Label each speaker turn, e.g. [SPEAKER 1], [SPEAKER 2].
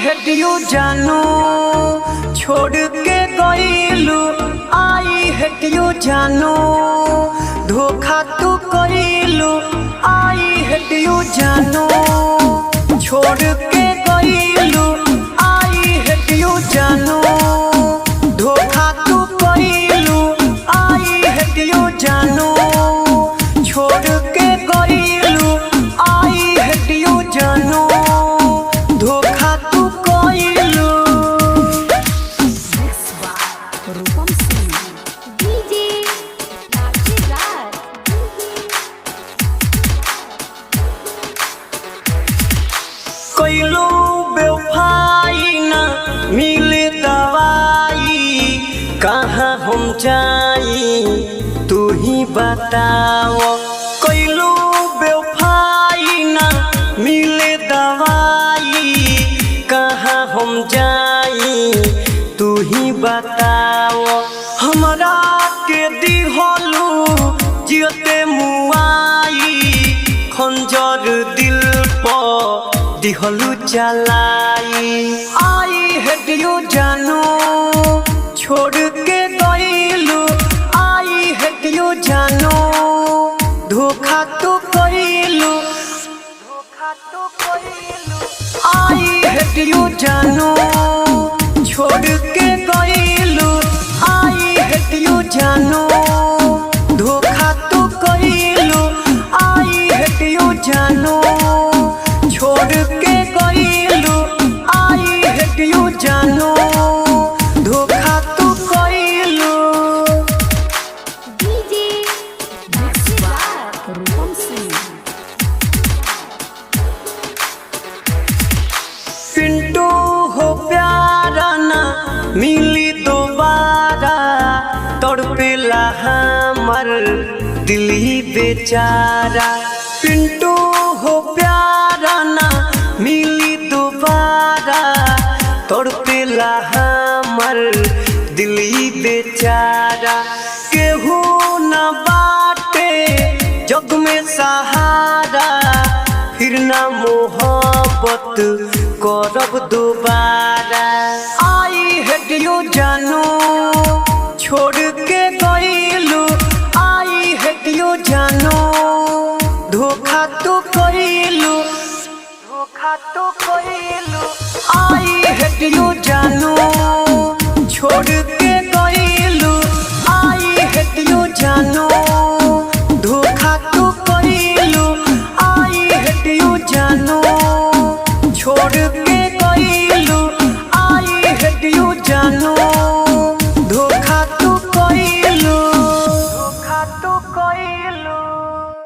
[SPEAKER 1] Hate you जानू छोड़ के गईलू। आई हेट यू जानू धोखा तू कईलू। आई हेट यू जानू छोड़ के गईलू। आई हेट यू जानू धोखा तू कईलू। आई हेट यू जानू छोड़ के गईलू। आई हेट यू जानू धोखा तू कईलू। कईलू बेवफाई ना मिले दवाई। कहाँ हम जाई तू ही बताओ। कईलू बेवफाई ना मिले दवाई। कहाँ हम जाई तू ही बताओ। हमरा के दिहलू जियते मुआई। खंजर दिल पर दिहलू चलाई। आई हेट यू जानू छोड़ के गईलू। आई हेट यू जानू धोखा तू कईलू। आई हेट यू जानू छोड़ के गईलू। आई हेट यू जानू धोखा तू कईलू। आई हेट यू जानू छोड़ के गईलू। आई हेट यू जानू धोखा तू कईलू। पिंटू हो प्यारा ना मिली दोबारा। तड़पेला हमर दिल ही बेचारा। पिंटू हो प्यारा ना मिली दोबारा। तड़पेला हमर दिल ही बेचारा। केहू न बाटे जग में सहारा। फिर ना मोहब्बत करब दोबारा। आई हेट यू जानू छोड़ के गईलू। आई हेट यू जानू धोखा तू कईलू। आई हेट यू जानू छोड़